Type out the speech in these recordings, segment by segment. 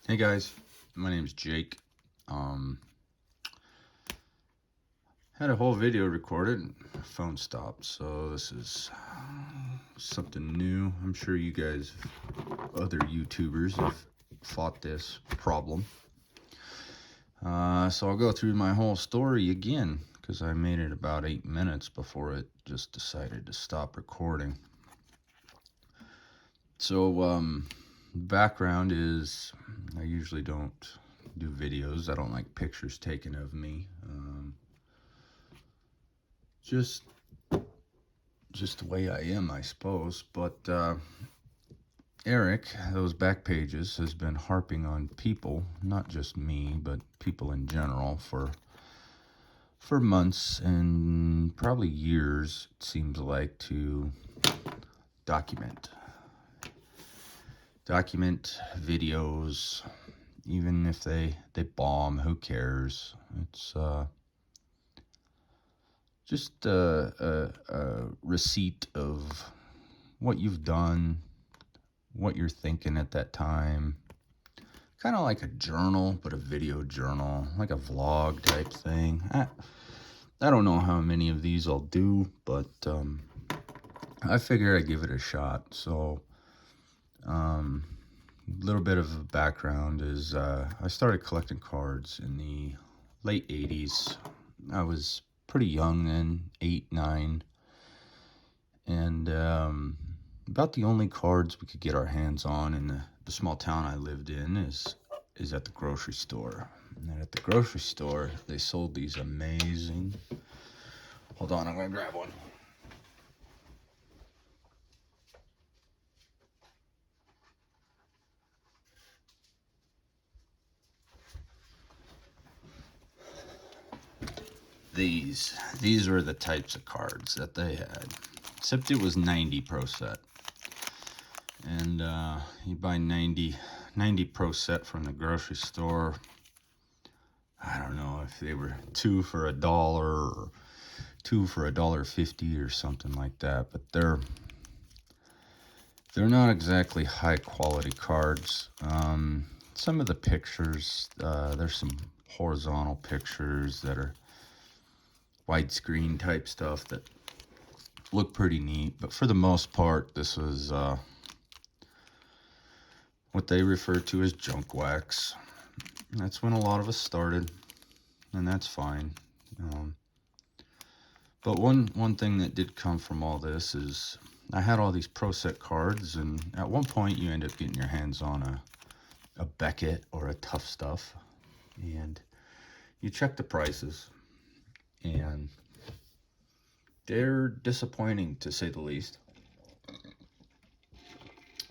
Hey guys, my name is Jake. Um, had a whole video recorded, phone stopped, so this is something new. I'm sure you guys, other YouTubers, have fought this problem. So I'll go through my whole story again because I made it about 8 minutes before it just decided to stop recording. So, background is I usually don't do videos. I don't like pictures taken of me. Just the way I am, I suppose. But Eric, those back pages, has been harping on people, not just me, but people in general, for months and probably years. It seems like to document videos, even if they bomb. Who cares? It's just a receipt of what you've done, what you're thinking at that time. Kind of like a journal, but a video journal, like a vlog type thing. I don't know how many of these I'll do, but I figure I'd give it a shot. So, a little bit of a background is I started collecting cards in the late 80s. I was pretty young then, 8, 9, and about the only cards we could get our hands on in the small town I lived in is at the grocery store. And at the grocery store, they sold these amazing. Hold on, I'm gonna grab one. These were the types of cards that they had, except it was 90 pro set. And you buy 90 pro set from the grocery store. I don't know if they were 2 for $1 or 2 for $1.50 or something like that, but they're not exactly high quality cards. Some of the pictures, there's some horizontal pictures that are widescreen type stuff that look pretty neat, but for the most part, this was what they refer to as junk wax. That's when a lot of us started, and that's fine. But one thing that did come from all this is I had all these pro set cards, and at one point you end up getting your hands on a Beckett or a Tough Stuff, and you check the prices, and they're disappointing to say the least.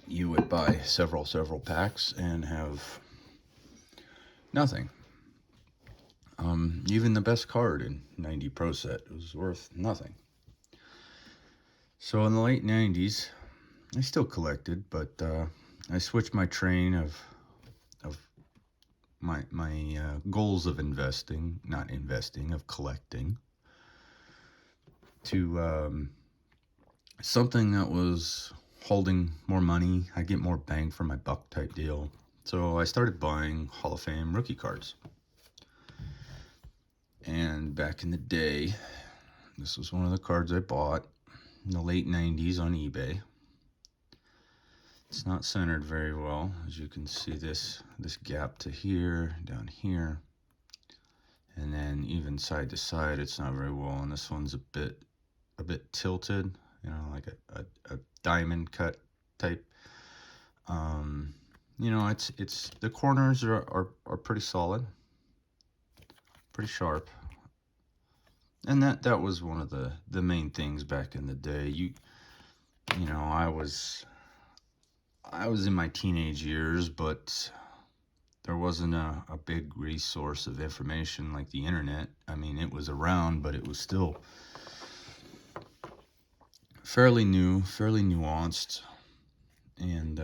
You would buy several packs and have nothing. Even the best card in 90 Pro set was worth nothing. So in the late 90s, I still collected, but I switched my train of my goals of of collecting, to something that was holding more money. I get more bang for my buck type deal. So I started buying Hall of Fame rookie cards. And back in the day, this was one of the cards I bought in the late 90s on eBay. It's not centered very well. As you can see, this gap to here, down here, and then even side to side, it's not very well. And this one's a bit tilted, like a diamond cut type. It's the corners are pretty solid, pretty sharp. And that was one of the main things back in the day. I was in my teenage years, but there wasn't a big resource of information like the internet. I mean, it was around, but it was still fairly new, fairly nuanced, and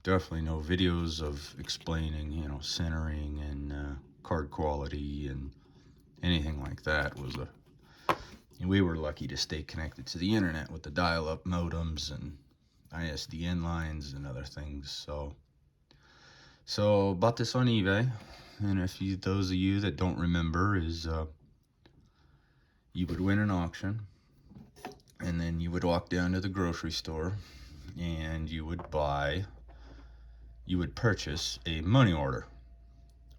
definitely no videos of explaining, centering and card quality and anything like that. We were lucky to stay connected to the internet with the dial-up modems and ISDN lines and other things. So So bought this on eBay, and if you, those of you that don't remember, is you would win an auction, and then you would walk down to the grocery store, and you would purchase a money order,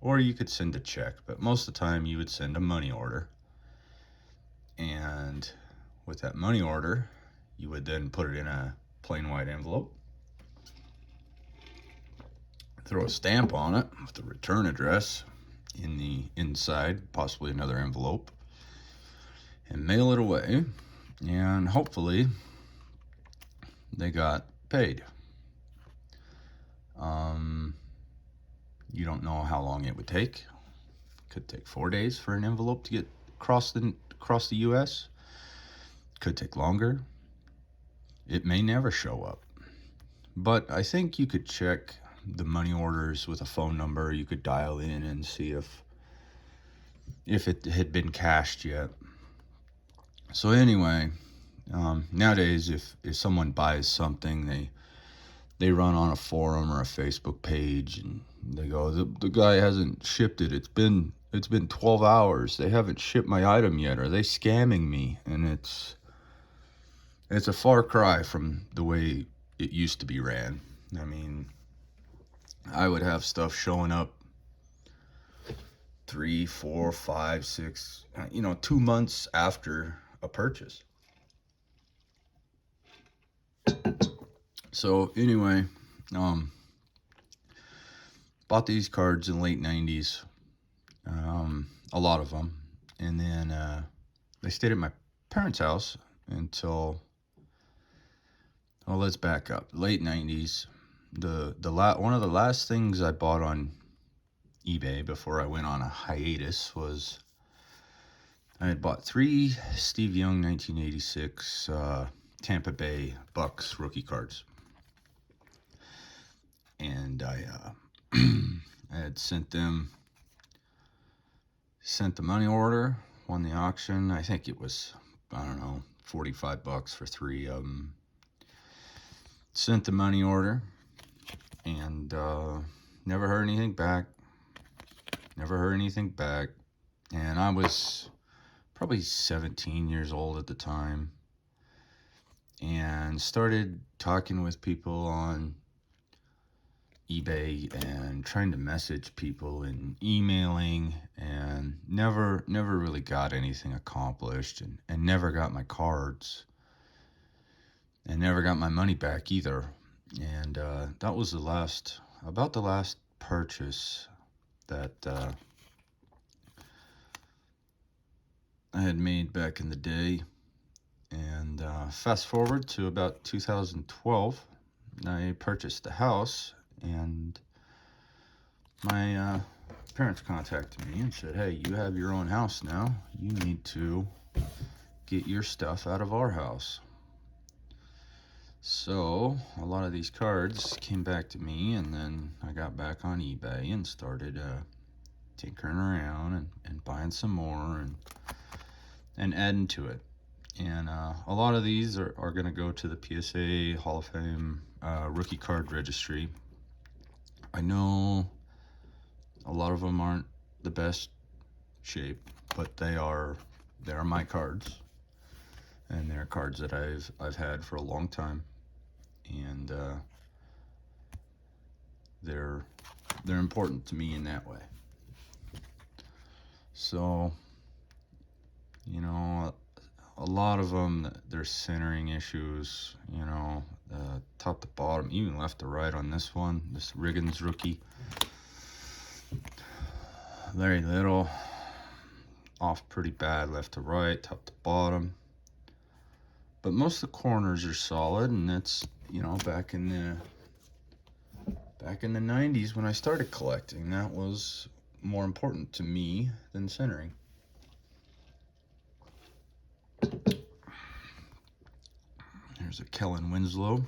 or you could send a check, but most of the time you would send a money order. And with that money order, you would then put it in a plain white envelope, throw a stamp on it with the return address in the inside, possibly another envelope, and mail it away, and hopefully they got paid. You don't know how long it would take. Could take 4 days for an envelope to get across the U.S. Could take longer. It may never show up. But I think you could check the money orders with a phone number. You could dial in and see if it had been cashed yet. So anyway, nowadays if someone buys something, they run on a forum or a Facebook page, and they go, the guy hasn't shipped it. It's been 12 hours. They haven't shipped my item yet. Are they scamming me? And it's a far cry from the way it used to be ran. I mean, I would have stuff showing up 3, 4, 5, 6, 2 months after a purchase. So anyway, bought these cards in the late 90s, a lot of them, and then they stayed at my parents' house until, well, let's back up. Late 90s, one of the last things I bought on eBay before I went on a hiatus was I had bought 3 Steve Young 1986 Tampa Bay Bucks rookie cards, and I I had sent the money order, won the auction. I think it was, I don't know, $45 for 3 of them. Sent the money order, and never heard anything back. And I was probably 17 years old at the time, and started talking with people on eBay and trying to message people and emailing, and never really got anything accomplished, and never got my cards, and never got my money back either. And that was about the last purchase that I had made back in the day. And fast forward to about 2012, I purchased the house, and my parents contacted me and said, hey, you have your own house now. You need to get your stuff out of our house. So a lot of these cards came back to me, and then I got back on eBay and started tinkering around and buying some more and adding to it. And a lot of these are going to go to the PSA Hall of Fame rookie card registry. I know a lot of them aren't the best shape, but they are my cards, and they're cards that I've had for a long time, and they're important to me in that way. So, a lot of them, there's centering issues, top to bottom, even left to right on this one, this Riggins rookie. Very little, off pretty bad left to right, top to bottom. But most of the corners are solid, and that's, back in the 90s when I started collecting, that was more important to me than centering. There's a Kellen Winslow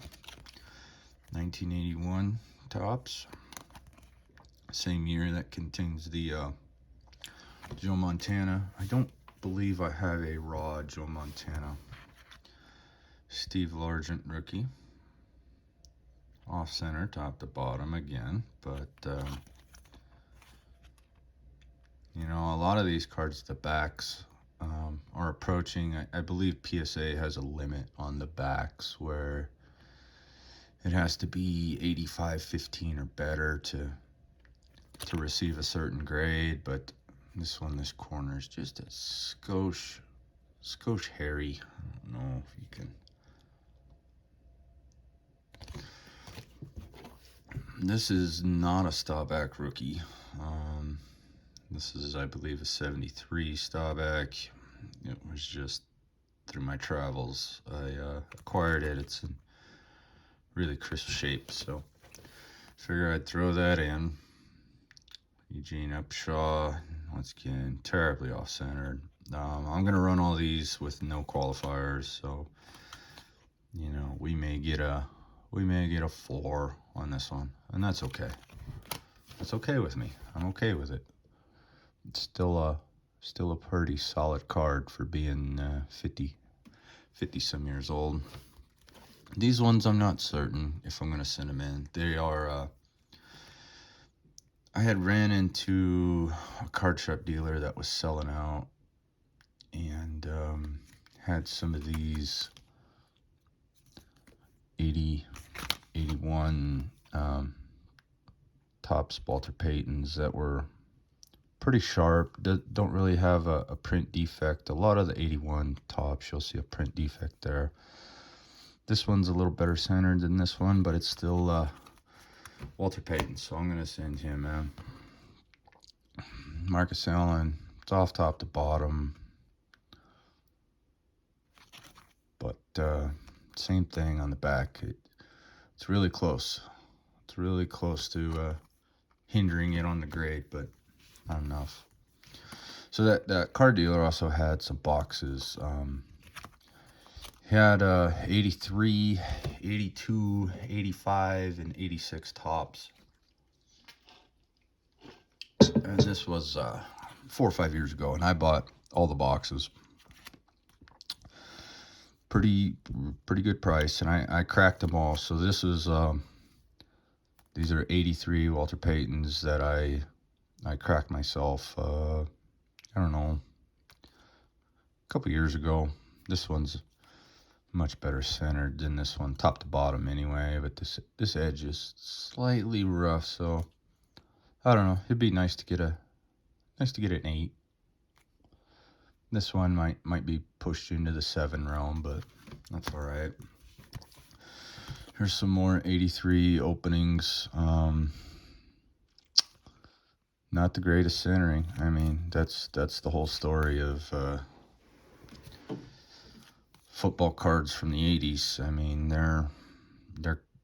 1981 tops, same year. That contains the Joe Montana. I don't believe I have a raw Joe Montana. Steve Largent rookie, off center top to bottom again, but you know, a lot of these cards, the backs are approaching. I believe PSA has a limit on the backs where it has to be 85/15 or better to receive a certain grade, but this one, this corner is just a skosh hairy. I don't know if you can. This is not a Staubach rookie. This is, I believe, a 73 Staubach. It was just through my travels I acquired it. It's in really crisp shape, so figure I'd throw that in. Eugene Upshaw, once again, terribly off-centered. I'm gonna run all these with no qualifiers, so you know we may get a 4 on this one, and that's okay. That's okay with me. I'm okay with it. It's still a pretty solid card for being 50 some years old. These ones I'm not certain if I'm gonna send them in. They are. I had ran into a card shop dealer that was selling out, and had some of these 80, 81 Topps Walter Paytons that were pretty sharp. Don't really have a print defect. A lot of the 81 Topps, you'll see a print defect there. This one's a little better centered than this one, but it's still Walter Payton, so I'm gonna send him Marcus Allen. It's off top to bottom, but same thing on the back. It's really close. It's really close to hindering it on the grade, but not enough. So that card dealer also had some boxes. He had 83, 82, 85, and 86 Topps. And this was 4 or 5 years ago, and I bought all the boxes. Pretty good price, and I cracked them all. So this is these are 83 Walter Paytons that I cracked myself. I don't know, a couple years ago. This one's much better centered than this one, top to bottom anyway, but this edge is slightly rough, so I don't know. It'd be nice to get an 8. This one might be pushed into the 7 realm, but that's all right. Here's some more 83 openings. Not the greatest centering. I mean, that's the whole story of football cards from the 80s. I mean,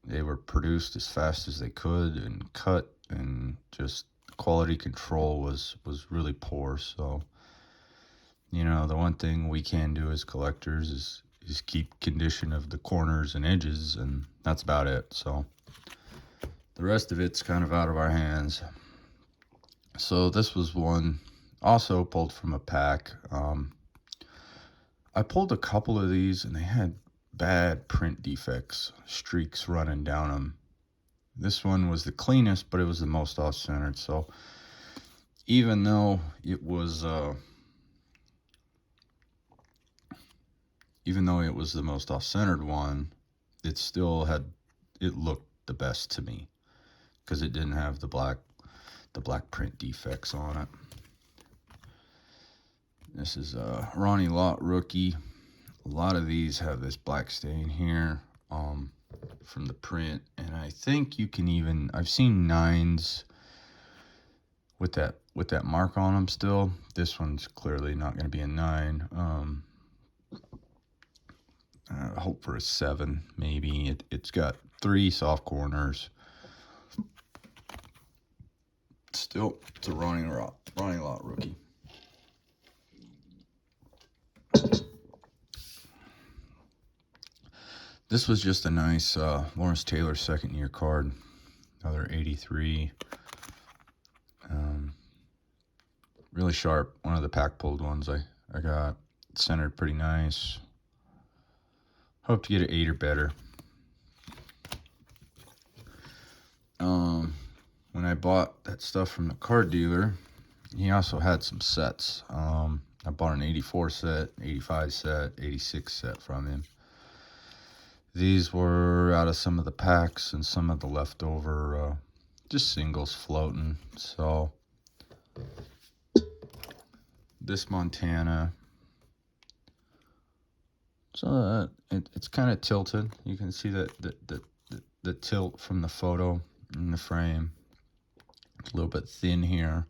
they were produced as fast as they could and cut, and just quality control was really poor. So, you know, the one thing we can do as collectors is keep condition of the corners and edges, and that's about it. So the rest of it's kind of out of our hands. So this was one also pulled from a pack. I pulled a couple of these, and they had bad print defects, streaks running down them. This one was the cleanest, but it was the most off-centered. So even though it was the most off-centered one, it still looked the best to me because it didn't have the black print defects on it. This is a Ronnie Lott rookie. A lot of these have this black stain here from the print, and I think you can even, I've seen 9s with that mark on them still. This one's clearly not going to be a 9. I hope for a 7 maybe. It's got 3 soft corners. Still, it's a Ronnie Lott rookie. This was just a nice Lawrence Taylor second-year card. Another 83. Really sharp. One of the pack-pulled ones I got. Centered pretty nice. Hope to get an 8 or better. bought that stuff from the card dealer, he also had some sets. I bought an 84 set, 85 set, 86 set from him. These were out of some of the packs and some of the leftover just singles floating. So this Montana, so it's kind of tilted. You can see that the tilt from the photo in the frame. It's a little bit thin here,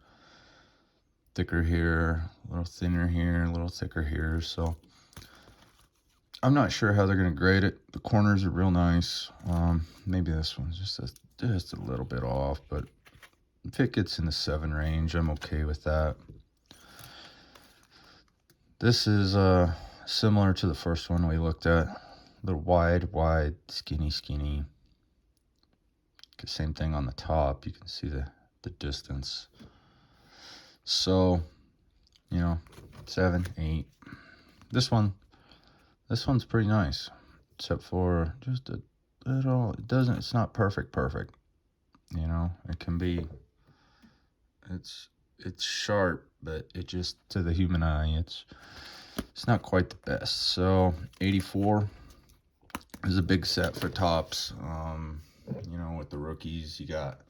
thicker here, a little thinner here, a little thicker here. So I'm not sure how they're going to grade it. The corners are real nice. Maybe this one's just a little bit off, but if it gets in the 7 range, I'm okay with that. This is similar to the first one we looked at. A little wide, skinny. Same thing on the top. You can see the distance. So, 7, 8. This one's pretty nice, except for just a little. It's not perfect. It can be. It's sharp, but it just, to the human eye, it's not quite the best. So 84 is a big set for tops. With the rookies, you got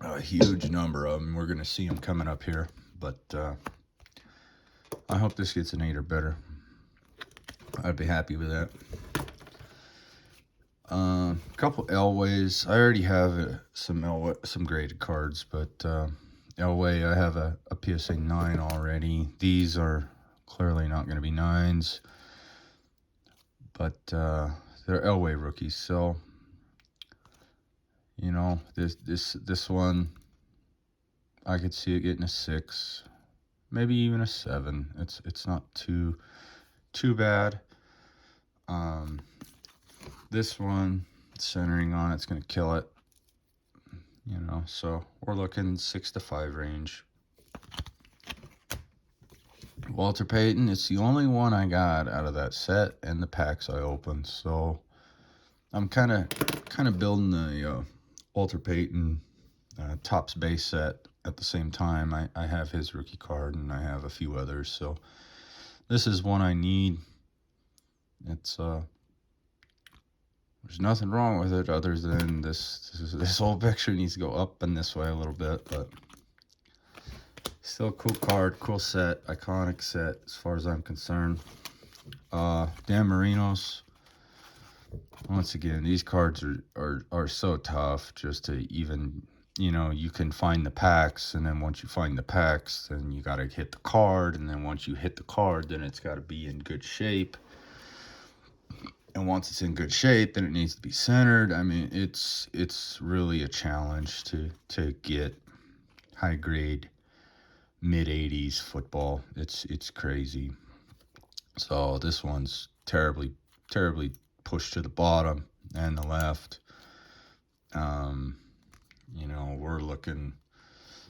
a huge number of them. We're going to see them coming up here, but I hope this gets an 8 or better. I'd be happy with that. A couple Elways. I already have some graded cards, but Elway, I have a PSA 9 already. These are clearly not going to be 9s, but they're Elway rookies. So this one, I could see it getting a 6, maybe even a 7. It's not too bad. This one, centering on it's going to kill it. So we're looking 6 to 5 range. Walter Payton, it's the only one I got out of that set and the packs I opened. So I'm kind of building the Walter Payton Topps base set at the same time. I have his rookie card and I have a few others. So this is one I need. It's there's nothing wrong with it other than this whole picture needs to go up and this way a little bit, but still a cool card, cool set, iconic set as far as I'm concerned. Dan Marino's. Once again, these cards are so tough just to even, you can find the packs, and then once you find the packs, then you got to hit the card, and then once you hit the card, then it's got to be in good shape. And once it's in good shape, then it needs to be centered. I mean, it's really a challenge to get high grade mid-80s football. It's crazy. So this one's terribly pushed to the bottom and the left. We're looking.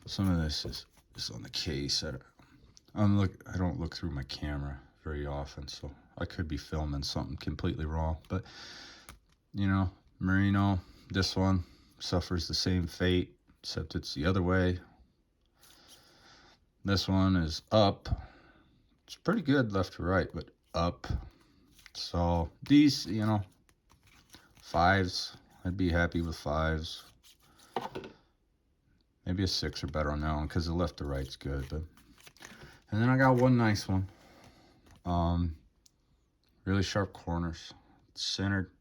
Some of this is on the case. I don't look through my camera very often, so I could be filming something completely wrong. But Marino, this one suffers the same fate, except it's the other way. This one is up. It's pretty good left to right, but up. So these, 5s. I'd be happy with 5s. Maybe a 6 or better on that one, because the left to right's good. And then I got one nice one. Really sharp corners. Centered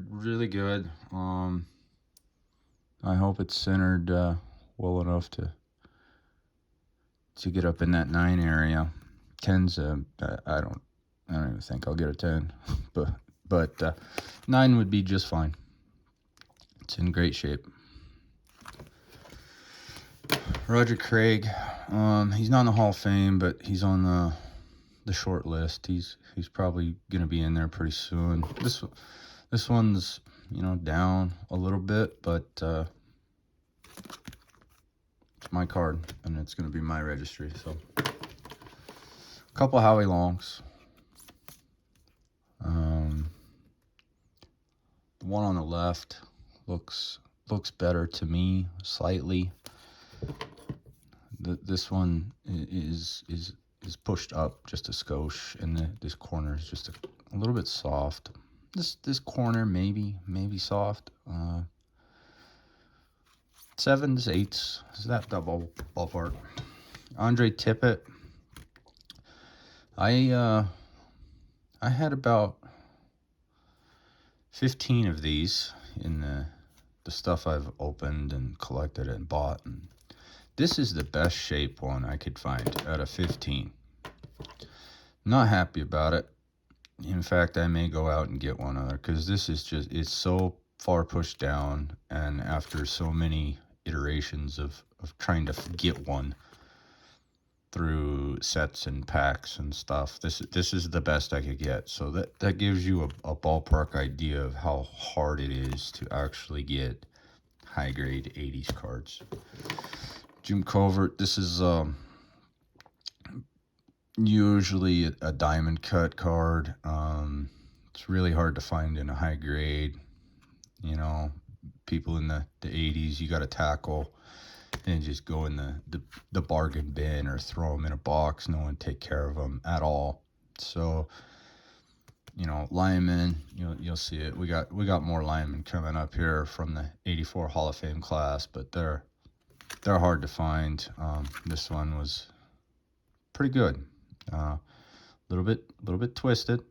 really good. I hope it's centered well enough to get up in that 9 area. 10's I don't even think I'll get a 10, but 9 would be just fine. It's in great shape. Roger Craig, he's not in the Hall of Fame, but he's on the short list. He's probably gonna be in there pretty soon. This one's down a little bit, but it's my card and it's gonna be my registry. So a couple Howie Longs. The one on the left looks looks better to me slightly. This one is pushed up just a skosh, and this corner is just a little bit soft. This corner maybe soft. 7s, 8s, is that double ballpark. Andre Tippett. I had about 15 of these in the stuff I've opened and collected and bought, and this is the best shape one I could find out of 15. Not happy about it. In fact, I may go out and get one other, because this is just, it's so far pushed down, and after so many iterations of trying to get one through sets and packs and stuff, this is the best I could get. So that gives you a ballpark idea of how hard it is to actually get high grade 80s cards. Jim Covert, this is usually a diamond cut card. It's really hard to find in a high grade. You know, people in the 80s, you got to tackle and just go in the bargain bin or throw them in a box. No one take care of them at all. So, you know, linemen, you'll see it. We got more linemen coming up here from the 84 Hall of Fame class, but they're hard to find. This one was pretty good. Little bit twisted,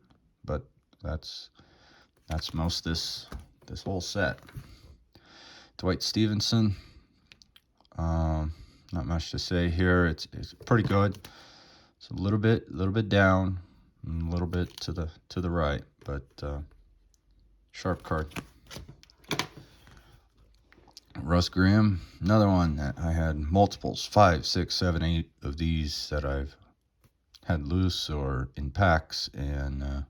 but that's most this whole set. Dwight Stevenson. Not much to say here. It's pretty good. It's a little bit down, and a little bit to the right, but sharp card. Russ Graham, another one that I had multiples, 5, 6, 7, 8 of these that I've had loose or in packs, and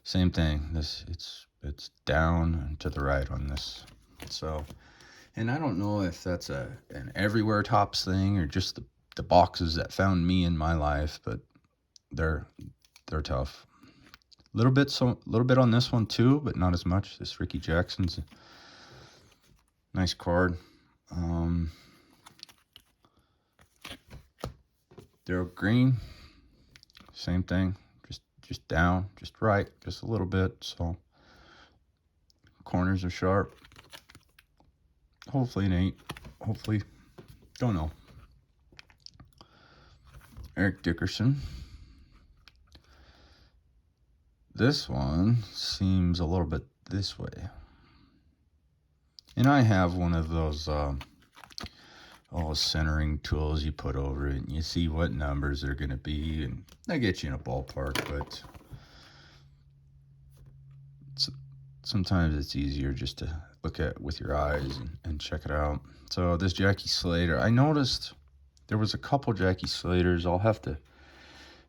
same thing. It's down and to the right on this. So, and I don't know if that's an everywhere tops thing or just the boxes that found me in my life, but they're tough. Little bit on this one too, but not as much. This Ricky Jackson's a nice card. Daryl Green, same thing. Just down, just right, just a little bit. So corners are sharp. Hopefully an 8. Hopefully, don't know. Eric Dickerson. This one seems a little bit this way. And I have one of those centering tools you put over it, and you see what numbers they're going to be, and that gets you in a ballpark, but sometimes it's easier just to look at with your eyes and check it out. So this Jackie Slater, I noticed there was a couple Jackie Slaters. I'll have to,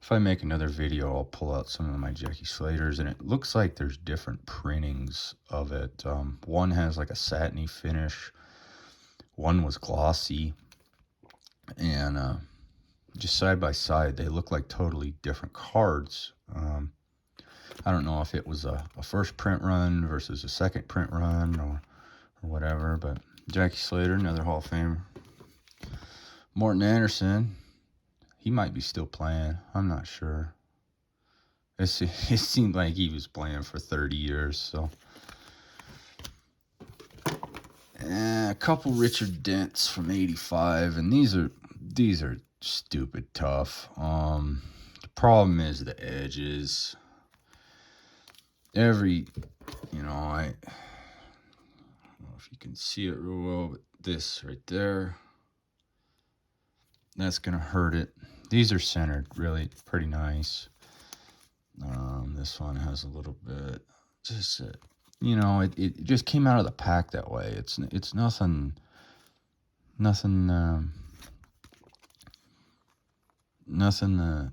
if I make another video, I'll pull out some of my Jackie Slaters, and it looks like there's different printings of it. One has like a satiny finish. One was glossy, and just side by side, they look like totally different cards. I don't know if it was a first print run versus a second print run or whatever, but Jackie Slater, another Hall of Famer. Morton Anderson, he might be still playing. I'm not sure. It seemed like he was playing for 30 years, so. A couple Richard Dents from 85, and these are stupid tough. The problem is the edges. I don't know if you can see it real well, but this right there, that's gonna hurt it. These are centered really pretty nice. This one has a little bit, just it just came out of the pack that way. It's nothing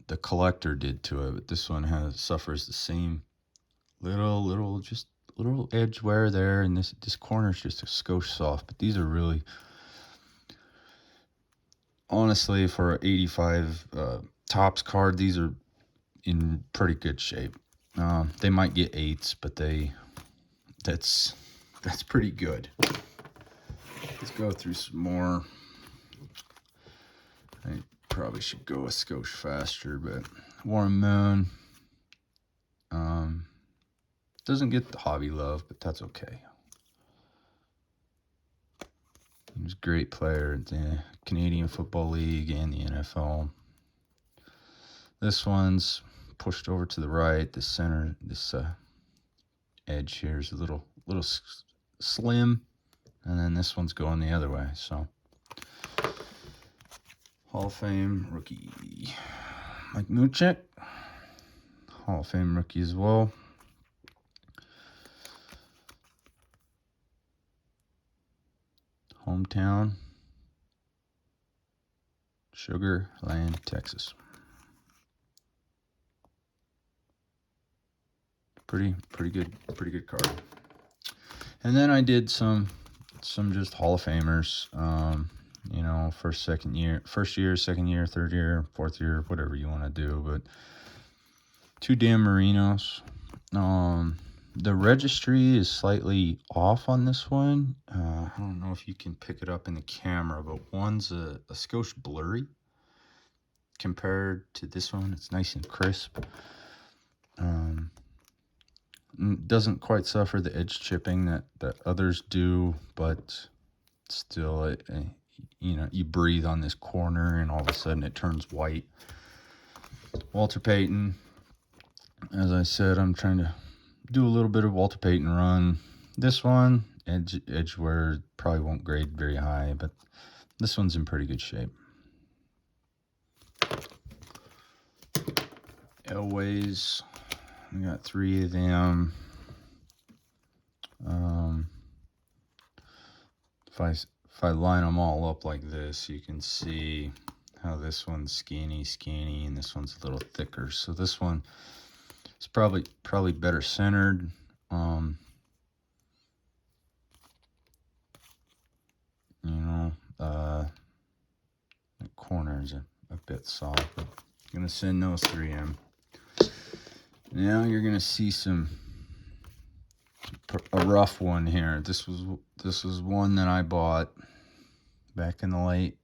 the collector did to it, but this one suffers the same little edge wear there, and this corner is just a skosh soft. But these are really, honestly, for an 85 Topps card, these are in pretty good shape. They might get 8s, but that's pretty good. Let's go through some more. I probably should go a skosh faster, but Warren Moon doesn't get the hobby love, but that's okay. He was a great player at the Canadian Football League and the NFL. This one's pushed over to the right. The center, this edge here is a little slim, and then this one's going the other way. So, Hall of Fame rookie Mike Munchak, Hall of Fame rookie as well. Hometown, Sugar Land, Texas. Pretty good card. And then I did some just Hall of Famers. You know, first year, second year, third year, fourth year, whatever you want to do. But 2 Dan Marinos. The registry is slightly off on this one. I don't know if you can pick it up in the camera, but one's a skosh blurry compared to this one. It's nice and crisp. Doesn't quite suffer the edge chipping that others do, but still, you know, you breathe on this corner and all of a sudden it turns white. Walter Payton, as I said, I'm trying to do a little bit of Walter Payton run. This one, edge wear, probably won't grade very high, but this one's in pretty good shape. Elways, we got 3 of them. If I line them all up like this, you can see how this one's skinny, and this one's a little thicker. So this one is probably better centered. You know, the corner is a bit soft, but I'm gonna send those 3 in. Now you're gonna see a rough one here. This was one that I bought back in the late,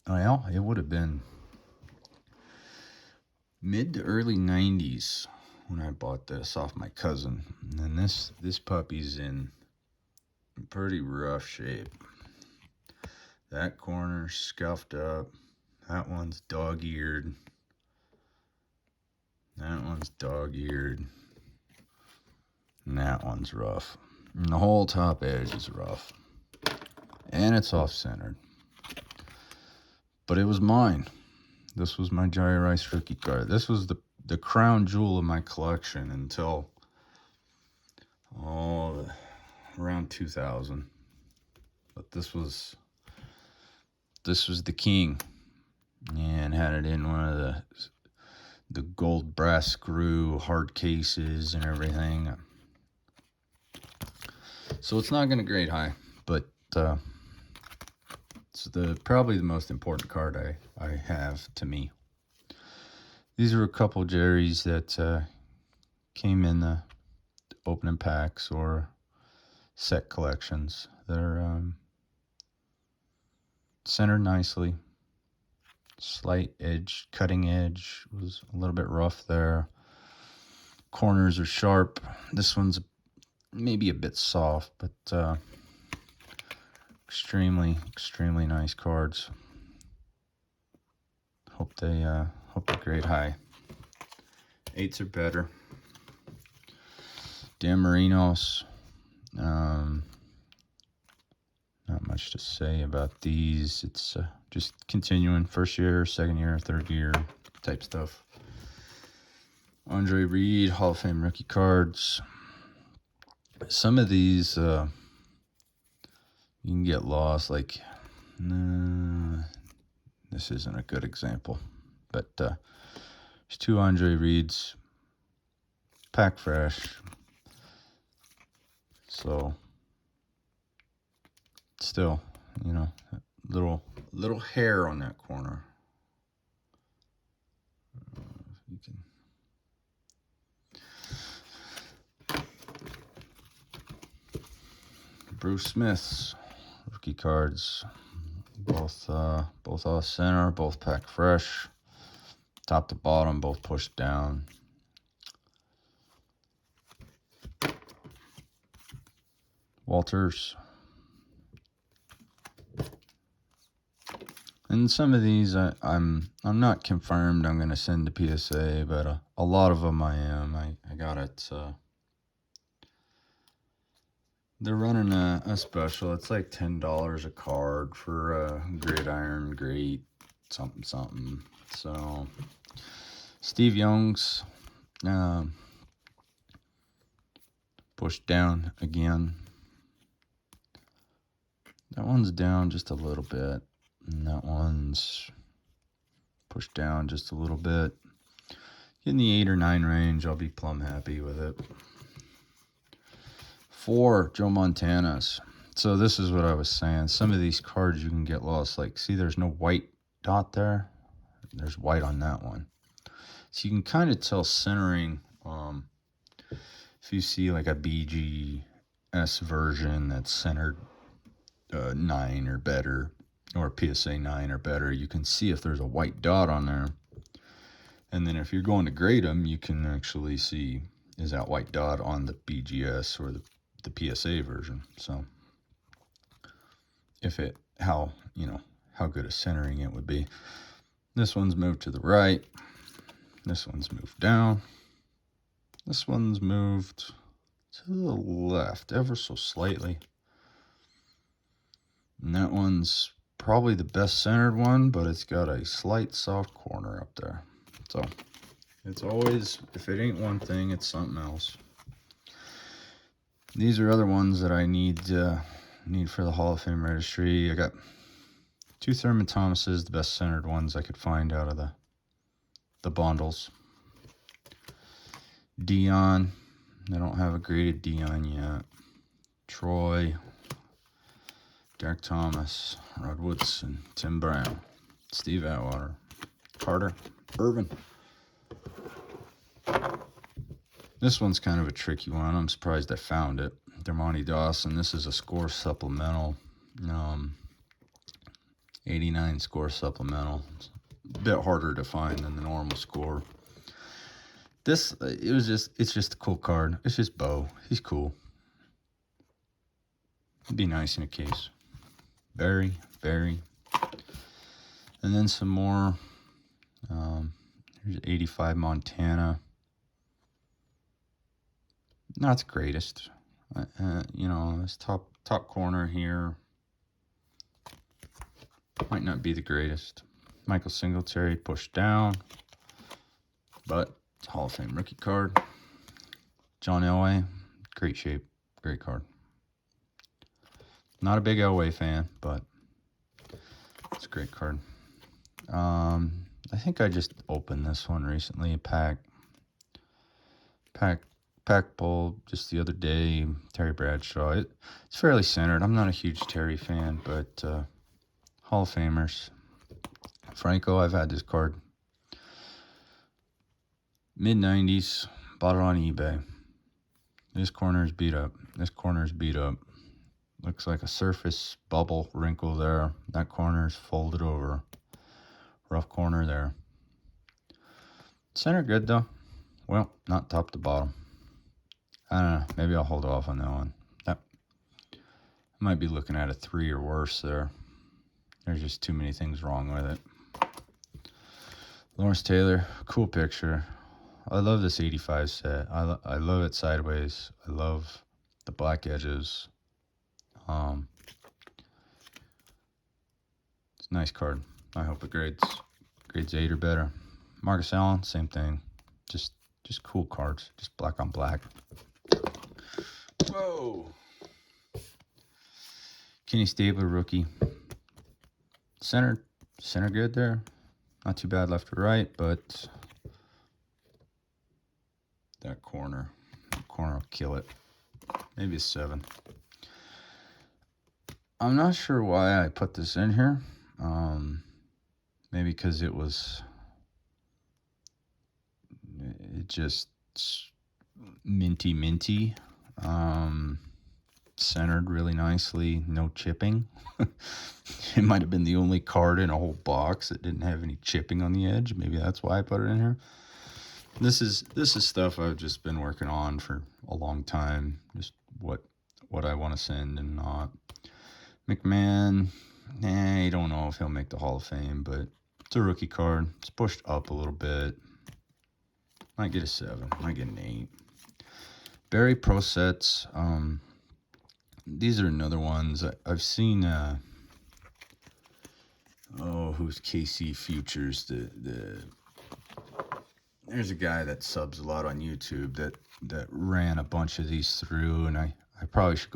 well, it would have been mid to early 90s when I bought this off my cousin. And then this puppy's in pretty rough shape. That corner scuffed up. That one's dog-eared. That one's dog-eared. And that one's rough. And the whole top edge is rough. And it's off-centered. But it was mine. This was my Jerry Rice rookie card. This was the crown jewel of my collection until around 2000. But this was the king, and had it in one of the gold brass screw hard cases and everything. So it's not going to grade high, but it's probably the most important card I have to me. These are a couple Jerry's that came in the opening packs or set collections. They're centered nicely. Slight edge, cutting edge was a little bit rough there. Corners are sharp. This one's maybe a bit soft, but extremely nice cards. Hope they grade high. 8s are better. Dan Marinos. Not much to say about these. It's just continuing first year, second year, third year type stuff. Andre Reed, Hall of Fame rookie cards. Some of these you can get lost. Like, this isn't a good example, but there's 2 Andre Reeds, pack fresh. So still, you know, little hair on that corner. You can. Bruce Smith's rookie cards. Both off center, both packed fresh. Top to bottom, both pushed down. Walters. And some of these I'm not confirmed I'm gonna send to PSA, but a lot of them I am. I got it. They're running a special. It's like $10 a card for a gridiron, great something. So Steve Young's pushed down again. That one's down just a little bit, and that one's pushed down just a little bit. In the 8 or 9 range, I'll be plumb happy with it. 4 Joe Montanas. So this is what I was saying. Some of these cards you can get lost. Like, see, there's no white dot there. There's white on that one. So you can kind of tell centering. If you see like a BGS version that's centered 9 or better, or PSA 9 or better, you can see if there's a white dot on there. And then if you're going to grade them, you can actually see, is that white dot on the BGS or the PSA version. So if it, how good a centering it would be. This one's moved to the right. This one's moved down. This one's moved to the left ever so slightly. And that one's probably the best centered one, but it's got a slight soft corner up there. So it's always, if it ain't one thing, it's something else. These are other ones that I need for the Hall of Fame registry. I got 2 Thurman Thomases, the best centered ones I could find out of the bundles. Dion, I don't have a graded Dion yet. Troy, Derek Thomas, Rod Woodson, Tim Brown, Steve Atwater, Carter, Irvin. This one's kind of a tricky one. I'm surprised I found it. Dermontti Dawson. This is a score supplemental. 89 score supplemental. It's a bit harder to find than the normal score. It's just a cool card. It's just Bo. He's cool. It'd be nice in a case. Very. And then some more. Here's 85 Montana. Not the greatest. This top corner here might not be the greatest. Michael Singletary pushed down, but it's a Hall of Fame rookie card. John Elway, great shape, great card. Not a big Elway fan, but it's a great card. I think I just opened this one recently. Pack pull just the other day. Terry Bradshaw. It's fairly centered. I'm not a huge Terry fan, but Hall of Famers. Franco, I've had this card. Mid-90s. Bought it on eBay. This corner is beat up. This corner is beat up. Looks like a surface bubble wrinkle there. That corner is folded over. Rough corner there. Center good though. Well, not top to bottom. I don't know. Maybe I'll hold off on that one. I might be looking at a 3 or worse there. There's just too many things wrong with it. Lawrence Taylor, cool picture. I love this 85 set. I love it sideways. I love the black edges. It's a nice card. I hope it grades 8 or better. Marcus Allen, same thing. Just cool cards. Just black on black. Whoa. Kenny Stabler, rookie. Center good there. Not too bad left to right, but that corner will kill it. Maybe a 7. I'm not sure why I put this in here. Maybe because it just minty. centered really nicely, no chipping. It might have been the only card in a whole box that didn't have any chipping on the edge. Maybe that's why I put it in here. This is stuff I've just been working on for a long time. Just what I want to send and not. McMahon, I don't know if he'll make the Hall of Fame, but it's a rookie card. It's pushed up a little bit. Might get a 7. Might get an 8. Barry Pro Sets. These are another ones. I've seen, who's KC Futures? There's a guy that subs a lot on YouTube that ran a bunch of these through, and I probably should go